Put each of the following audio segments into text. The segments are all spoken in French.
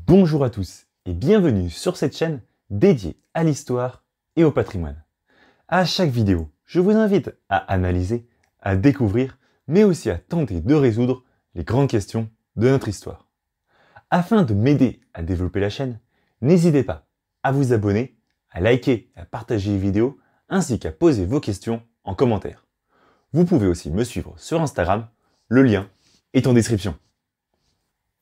Bonjour à tous et bienvenue sur cette chaîne dédiée à l'histoire et au patrimoine. À chaque vidéo, je vous invite à analyser, à découvrir, mais aussi à tenter de résoudre les grandes questions de notre histoire. Afin de m'aider à développer la chaîne, n'hésitez pas à vous abonner, à liker et à partager les vidéos, ainsi qu'à poser vos questions en commentaire. Vous pouvez aussi me suivre sur Instagram, le lien est en description.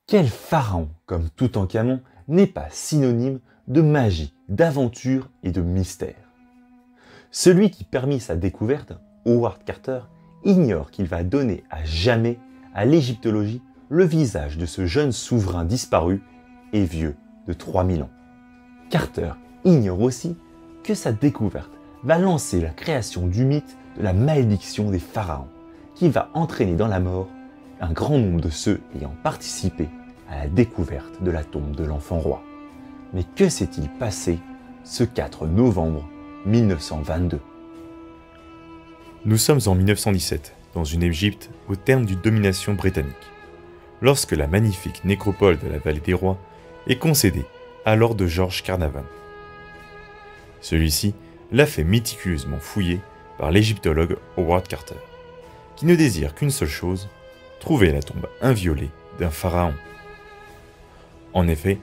Quel pharaon comme Toutankhamon n'est pas synonyme de magie, d'aventure et de mystère? Celui qui permit sa découverte, Howard Carter, ignore qu'il va donner à jamais à l'égyptologie le visage de ce jeune souverain disparu et vieux de 3000 ans. Carter ignore aussi que sa découverte va lancer la création du mythe de la malédiction des pharaons, qui va entraîner dans la mort un grand nombre de ceux ayant participé à la découverte de la tombe de l'enfant roi. Mais que s'est-il passé ce 4 novembre 1922 ? Nous sommes en 1917, dans une Égypte au terme d'une domination britannique, lorsque la magnifique nécropole de la Vallée des Rois est concédée à Lord George Carnarvon. Celui-ci l'a fait méticuleusement fouiller par l'égyptologue Howard Carter, qui ne désire qu'une seule chose, trouver la tombe inviolée d'un pharaon. En effet,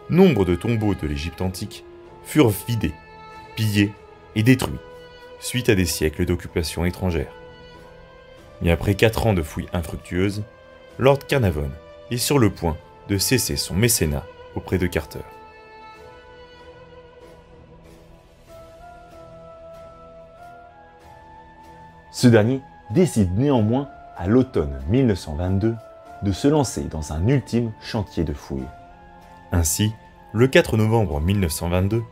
nombre de tombeaux de l'Égypte antique furent vidés, pillés et détruits, suite à des siècles d'occupation étrangère. Mais après 4 ans de fouilles infructueuses, Lord Carnarvon est sur le point de cesser son mécénat auprès de Carter. Ce dernier décide néanmoins, à l'automne 1922, de se lancer dans un ultime chantier de fouilles. Ainsi, le 4 novembre 1922,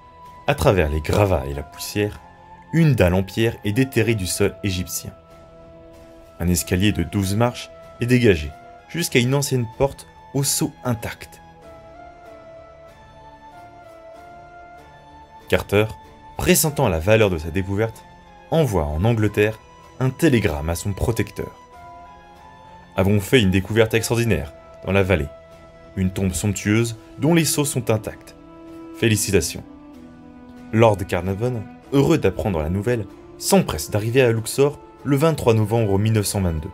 à travers les gravats et la poussière, une dalle en pierre est déterrée du sol égyptien. Un escalier de 12 marches est dégagé jusqu'à une ancienne porte au sceau intact. Carter, pressentant la valeur de sa découverte, envoie en Angleterre un télégramme à son protecteur. « Avons fait une découverte extraordinaire dans la vallée. Une tombe somptueuse dont les sceaux sont intacts. Félicitations. » Lord Carnarvon, heureux d'apprendre la nouvelle, s'empresse d'arriver à Luxor le 23 novembre 1922.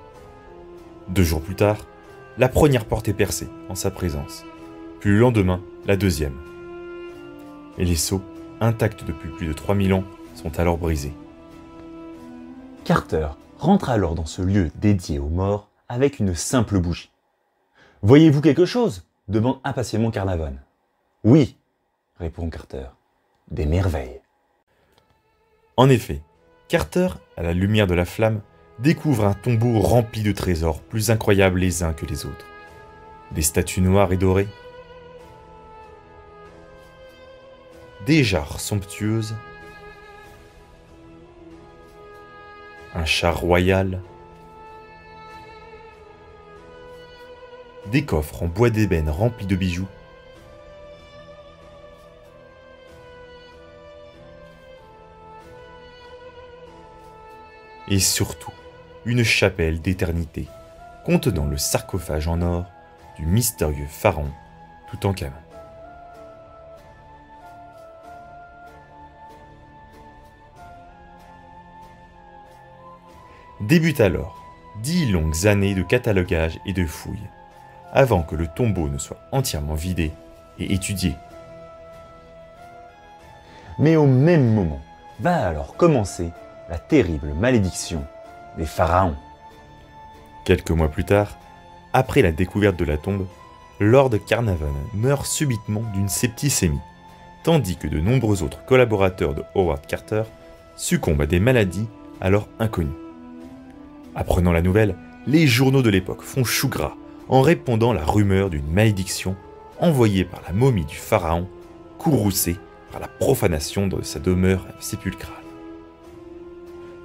2 jours plus tard, la première porte est percée en sa présence, puis le lendemain, la deuxième. Et les sceaux, intacts depuis plus de 3000 ans, sont alors brisés. Carter rentre alors dans ce lieu dédié aux morts avec une simple bougie. « Voyez-vous quelque chose ?» demande impatiemment Carnarvon. « Oui, » répond Carter, « des merveilles. » En effet, Carter, à la lumière de la flamme, découvre un tombeau rempli de trésors plus incroyables les uns que les autres. Des statues noires et dorées, des jarres somptueuses, un char royal, des coffres en bois d'ébène remplis de bijoux, et surtout une chapelle d'éternité contenant le sarcophage en or du mystérieux pharaon Toutankhamon. Débutent alors 10 longues années de catalogage et de fouilles, avant que le tombeau ne soit entièrement vidé et étudié. Mais au même moment, va alors commencer la terrible malédiction des pharaons. Quelques mois plus tard, après la découverte de la tombe, Lord Carnarvon meurt subitement d'une septicémie, tandis que de nombreux autres collaborateurs de Howard Carter succombent à des maladies alors inconnues. Apprenant la nouvelle, les journaux de l'époque font chou gras en répandant la rumeur d'une malédiction envoyée par la momie du pharaon, courroucée par la profanation de sa demeure sépulcrale.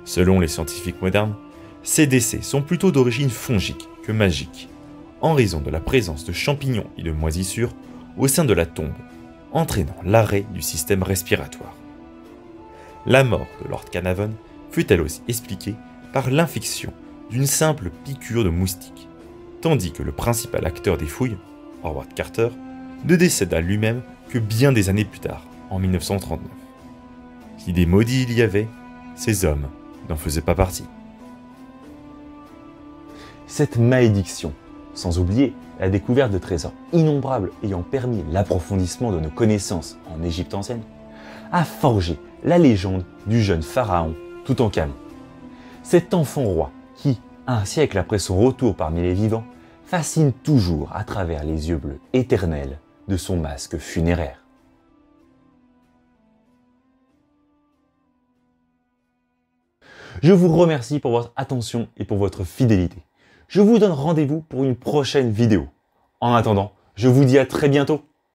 Selon les scientifiques modernes, ces décès sont plutôt d'origine fongique que magique, en raison de la présence de champignons et de moisissures au sein de la tombe, entraînant l'arrêt du système respiratoire. La mort de Lord Carnarvon fut elle aussi expliquée par l'infection d'une simple piqûre de moustique, tandis que le principal acteur des fouilles, Howard Carter, ne décéda lui-même que bien des années plus tard, en 1939. Si des maudits il y avait, ces hommes n'en faisaient pas partie. Cette malédiction, sans oublier la découverte de trésors innombrables ayant permis l'approfondissement de nos connaissances en Égypte ancienne, a forgé la légende du jeune pharaon Toutankhamon. Cet enfant roi qui, un siècle après son retour parmi les vivants, fascine toujours à travers les yeux bleus éternels de son masque funéraire. Je vous remercie pour votre attention et pour votre fidélité. Je vous donne rendez-vous pour une prochaine vidéo. En attendant, je vous dis à très bientôt.